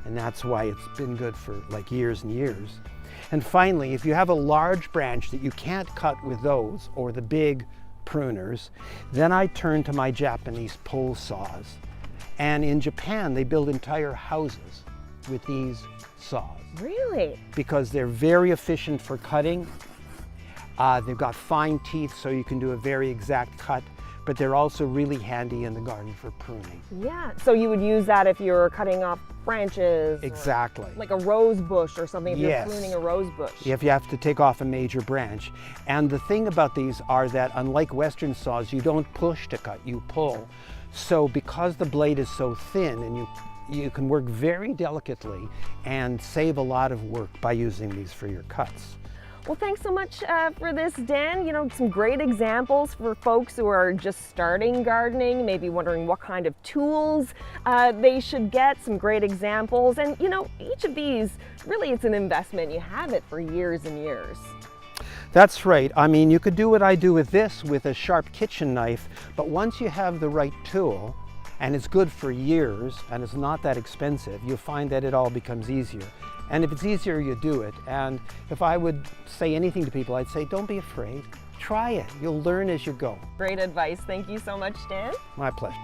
[SPEAKER 21] And that's why it's been good for like years and years. And finally, if you have a large branch that you can't cut with those or the big pruners, then I turn to my Japanese pole saws. And in Japan, they build entire houses with these saws.
[SPEAKER 2] Really?
[SPEAKER 21] Because they're very efficient for cutting. They've got fine teeth, so you can do a very exact cut, but they're also really handy in the garden for pruning.
[SPEAKER 2] Yeah, so you would use that if you're cutting off branches?
[SPEAKER 21] Exactly.
[SPEAKER 2] Like a rose bush or something, if
[SPEAKER 21] Yes.
[SPEAKER 2] you're pruning a rose bush.
[SPEAKER 21] If you have to take off a major branch. And the thing about these are that unlike Western saws, you don't push to cut, you pull. So because the blade is so thin and you can work very delicately and save a lot of work by using these for your cuts.
[SPEAKER 2] Well, thanks so much for this, Dan. You know, some great examples for folks who are just starting gardening, maybe wondering what kind of tools they should get, some great examples. And, you know, each of these, really, it's an investment. You have it for years and years.
[SPEAKER 21] That's right. I mean, you could do what I do with this with a sharp kitchen knife, but once you have the right tool, and it's good for years, and it's not that expensive, you'll find that it all becomes easier. And if it's easier, you do it. And if I would say anything to people, I'd say, don't be afraid. Try it. You'll learn as you go.
[SPEAKER 2] Great advice. Thank you so much, Dan.
[SPEAKER 21] My pleasure.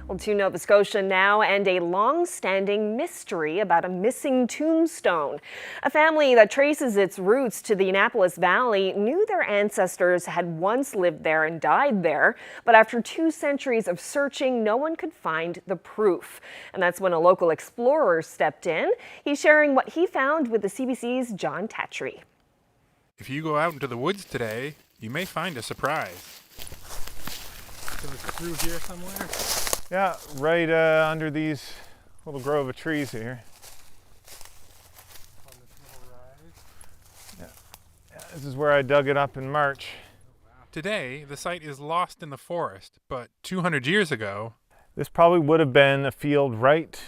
[SPEAKER 2] Well, to Nova Scotia now, and a long-standing mystery about a missing tombstone. A family that traces its roots to the Annapolis Valley knew their ancestors had once lived there and died there, but after 2 centuries of searching, no one could find the proof. And that's when a local explorer stepped in. He's sharing what he found with the CBC's John Tatry.
[SPEAKER 1] If you go out into the woods today, you may find a surprise.
[SPEAKER 22] So it's through here somewhere?
[SPEAKER 23] Yeah, right under these little grove of trees here.
[SPEAKER 22] On this little rise?
[SPEAKER 23] Yeah, this is where I dug it up in March.
[SPEAKER 1] Today, the site is lost in the forest, but 200 years ago...
[SPEAKER 23] This probably would have been a field right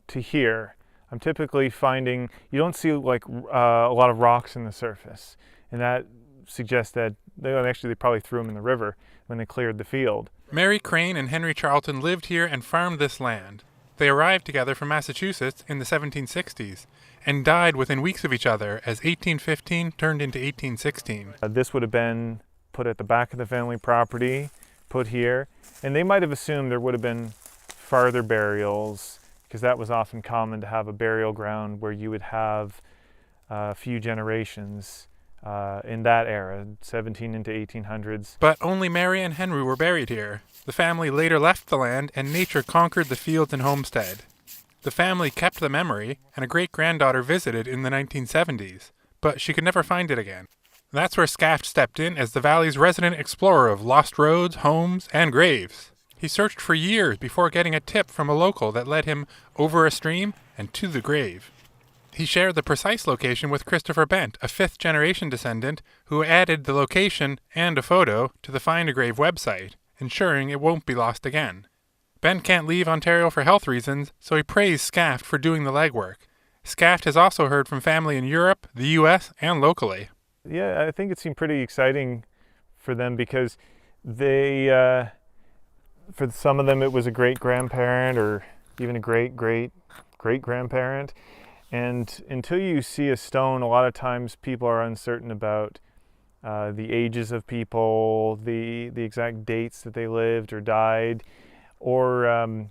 [SPEAKER 23] to here. I'm typically finding, you don't see like a lot of rocks in the surface, and that suggests that they probably threw them in the river when they cleared the field.
[SPEAKER 1] Mary Crane and Henry Charlton lived here and farmed this land. They arrived together from Massachusetts in the 1760s and died within weeks of each other as 1815 turned into 1816.
[SPEAKER 23] This would have been put at the back of the family property, put here, and they might have assumed there would have been farther burials, because that was often common to have a burial ground where you would have a few generations in that era, 17 into 1800s.
[SPEAKER 1] But only Mary and Henry were buried here. The family later left the land and nature conquered the fields and homestead. The family kept the memory, and a great-granddaughter visited in the 1970s, but she could never find it again. That's where Scaft stepped in as the valley's resident explorer of lost roads, homes, and graves. He searched for years before getting a tip from a local that led him over a stream and to the grave. He shared the precise location with Christopher Bent, a 5th-generation descendant who added the location and a photo to the Find a Grave website, ensuring it won't be lost again. Bent can't leave Ontario for health reasons, so he praised Scaft for doing the legwork. Scaft has also heard from family in Europe, the U.S., and locally.
[SPEAKER 23] Yeah, I think it seemed pretty exciting for them because they, for some of them it was a great-grandparent or even a great-great-great-grandparent. And until you see a stone, a lot of times people are uncertain about the ages of people, the exact dates that they lived or died, or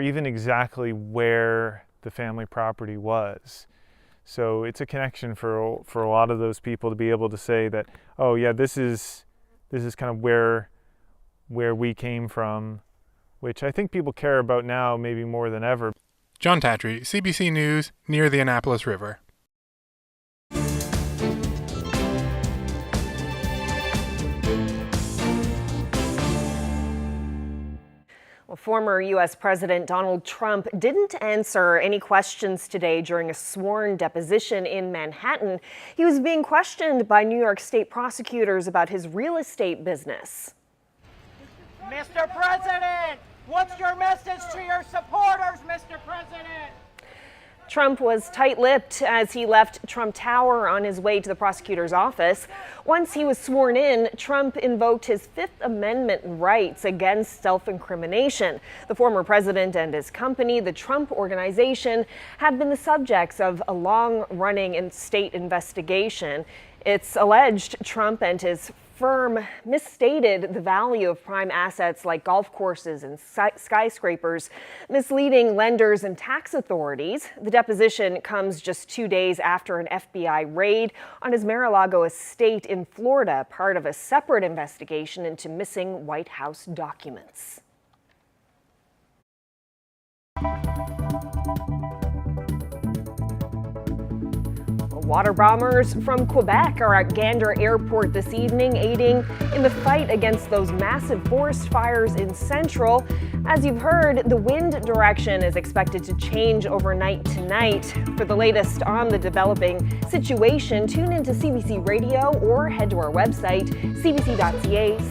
[SPEAKER 23] even exactly where the family property was. So it's a connection for a lot of those people to be able to say that, oh yeah, this is kind of where we came from, which I think people care about now maybe more than ever.
[SPEAKER 1] John Tatry, CBC News, near the Annapolis River.
[SPEAKER 2] Well, former U.S. President Donald Trump didn't answer any questions today during a sworn deposition in Manhattan. He was being questioned by New York State prosecutors about his real estate business.
[SPEAKER 24] Mr. President, what's your message to your supporters, Mr. President?
[SPEAKER 2] Trump was tight-lipped as he left Trump Tower on his way to the prosecutor's office. Once he was sworn in, Trump invoked his Fifth Amendment rights against self-incrimination. The former president and his company, the Trump Organization, have been the subjects of a long-running state investigation. It's alleged Trump and his firm misstated the value of prime assets like golf courses and skyscrapers, misleading lenders and tax authorities. The deposition comes just 2 days after an FBI raid on his Mar-a-Lago estate in Florida, part of a separate investigation into missing White House documents. Water bombers from Quebec are at Gander Airport this evening, aiding in the fight against those massive forest fires in Central. As you've heard, the wind direction is expected to change overnight tonight. For the latest on the developing situation, tune into CBC Radio or head to our website, cbc.ca/NL.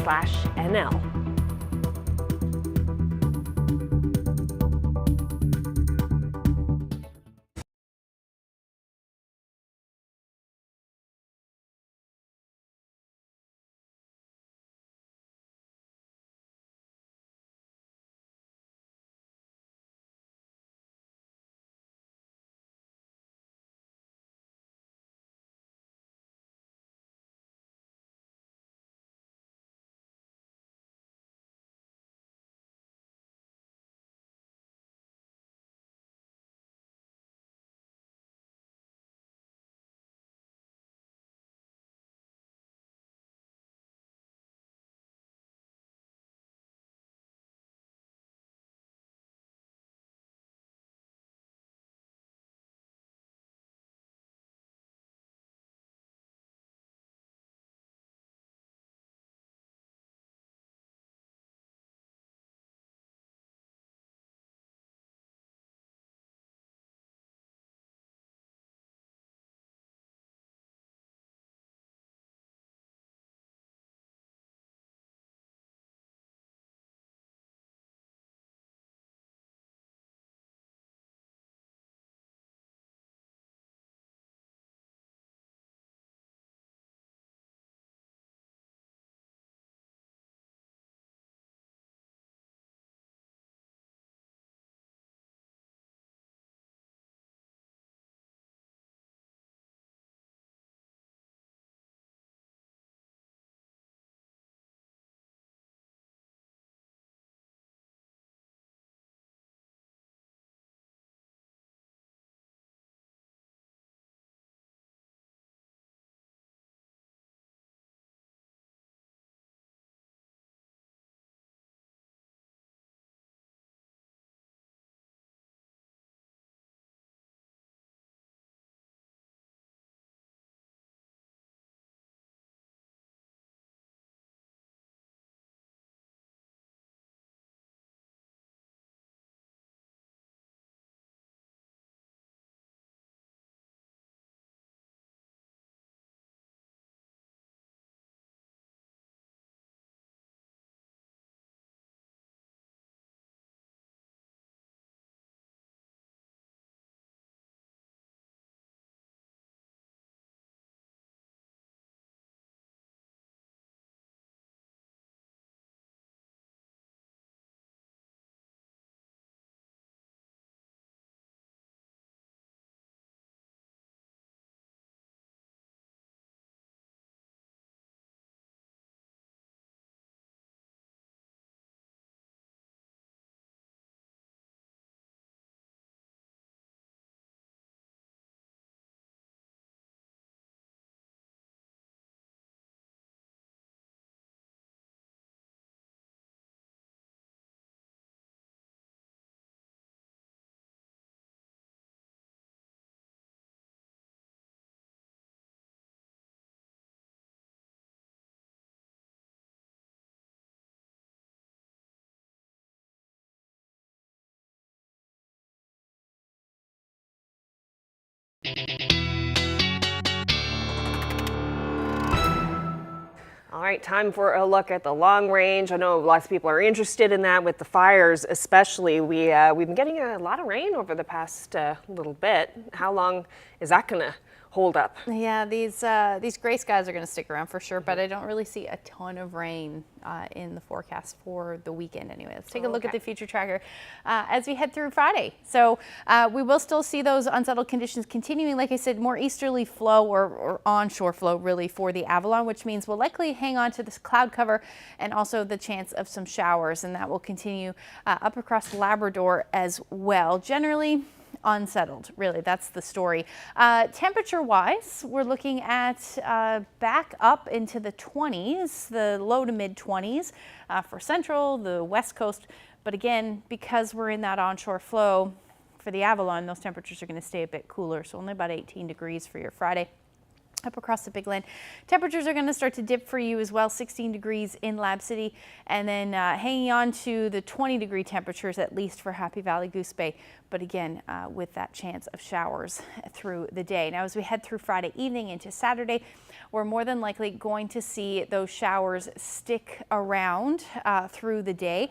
[SPEAKER 2] All right, time for a look at the long range. I know lots of people are interested in that with the fires, especially. We've been getting a lot of rain over the past little bit. How long is that going to hold up?
[SPEAKER 6] Yeah, these gray skies are going to stick around for sure, but I don't really see a ton of rain in the forecast for the weekend anyway. Let's take a look at the future tracker as we head through Friday. So we will still see those unsettled conditions continuing. Like I said, more easterly flow or onshore flow really for the Avalon, which means we'll likely hang on to this cloud cover and also the chance of some showers, and that will continue up across Labrador as well. Generally unsettled, really, that's the story. Temperature wise, we're looking at back up into the 20s, the low to mid 20s for central, the west coast. But again, because we're in that onshore flow, for the Avalon, those temperatures are going to stay a bit cooler, so only about 18 degrees for your Friday. Up across the Big Land, temperatures are going to start to dip for you as well, 16 degrees in Lab City, and then hanging on to the 20-degree temperatures at least for Happy Valley Goose Bay, but again with that chance of showers through the day. Now as we head through Friday evening into Saturday, we're more than likely going to see those showers stick around through the day,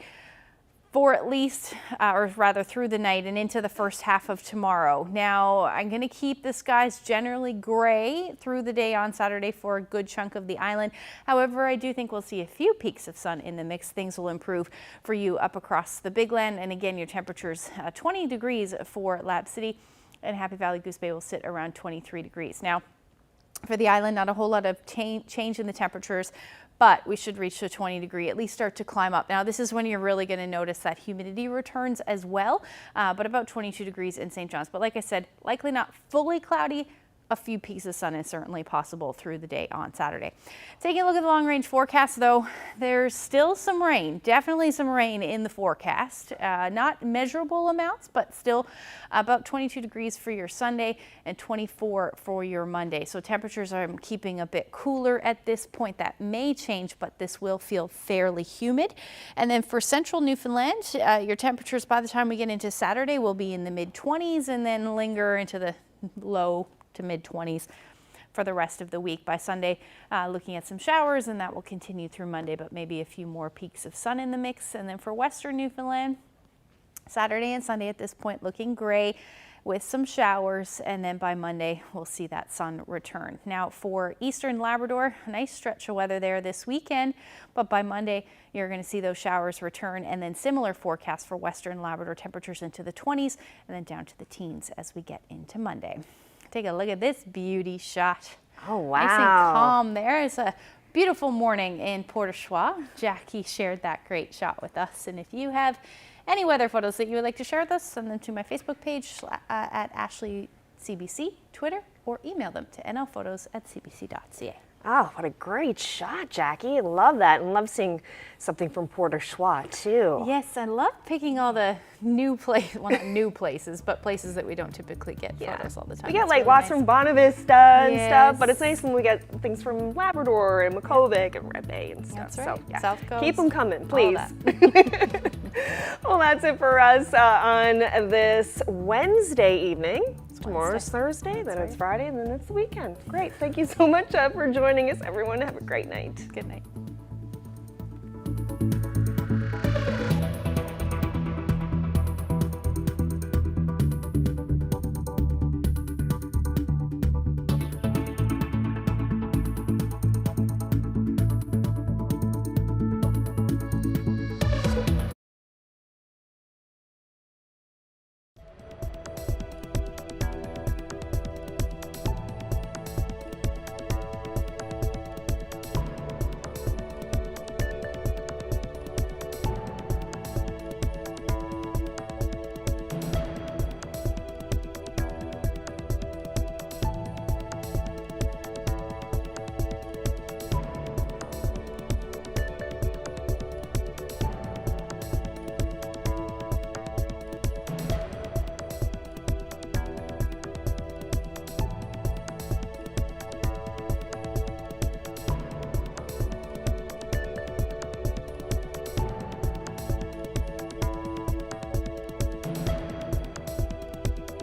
[SPEAKER 6] for at least, or rather through the night and into the first half of tomorrow. Now, I'm going to keep the skies generally gray through the day on Saturday for a good chunk of the island. However, I do think we'll see a few peaks of sun in the mix. Things will improve for you up across the Big Land. And again, your temperatures 20 degrees for Lab City, and Happy Valley Goose Bay will sit around 23 degrees. Now, for the island, not a whole lot of change in the temperatures, but we should reach the 20 degree, at least start to climb up. Now, this is when you're really going to notice that humidity returns as well, but about 22 degrees in St. John's. But like I said, likely not fully cloudy. A few peaks of sun is certainly possible through the day on Saturday. Taking a look at the long range forecast, though, there's still some rain, definitely some rain in the forecast. Not measurable amounts, but still about 22 degrees for your Sunday and 24 for your Monday. So temperatures are keeping a bit cooler at this point. That may change, but this will feel fairly humid. And then for central Newfoundland, your temperatures by the time we get into Saturday will be in the mid-20s and then linger into the low to mid-20s for the rest of the week. By Sunday, looking at some showers, and that will continue through Monday, but maybe a few more peaks of sun in the mix. And then for western Newfoundland, Saturday and Sunday at this point looking gray with some showers, and then by Monday we'll see that sun return. Now for eastern Labrador, a nice stretch of weather there this weekend, but by Monday you're going to see those showers return, and then similar forecast for western Labrador, temperatures into the 20s and then down to the teens as we get into Monday. Take a look at this beauty shot.
[SPEAKER 2] Oh, wow.
[SPEAKER 6] Nice and calm there. It's a beautiful morning in Port au Choix. Jackie shared that great shot with us. And if you have any weather photos that you would like to share with us, send them to my Facebook page at Ashley CBC, Twitter, or email them to nlphotos@cbc.ca.
[SPEAKER 2] Oh, what a great shot, Jackie. Love that, and love seeing something from Port au Choix, too.
[SPEAKER 6] Yes, I love picking all the new places, well, not new places, but places that we don't typically get photos all the time.
[SPEAKER 2] We get
[SPEAKER 6] It's
[SPEAKER 2] like
[SPEAKER 6] really
[SPEAKER 2] lots
[SPEAKER 6] nice.
[SPEAKER 2] from Bonavista and
[SPEAKER 6] Yes.
[SPEAKER 2] stuff, but it's nice when we get things from Labrador and Makovic and Red Bay and stuff.
[SPEAKER 6] That's right.
[SPEAKER 2] So, yeah.
[SPEAKER 6] South Coast.
[SPEAKER 2] Keep them coming,
[SPEAKER 6] All
[SPEAKER 2] please.
[SPEAKER 6] that.
[SPEAKER 2] Well, that's it for us on this Wednesday evening. Tomorrow's Thursday, then it's Friday, and then it's the weekend. Great. Thank you so much for joining us, everyone. Have a great night.
[SPEAKER 6] Good night.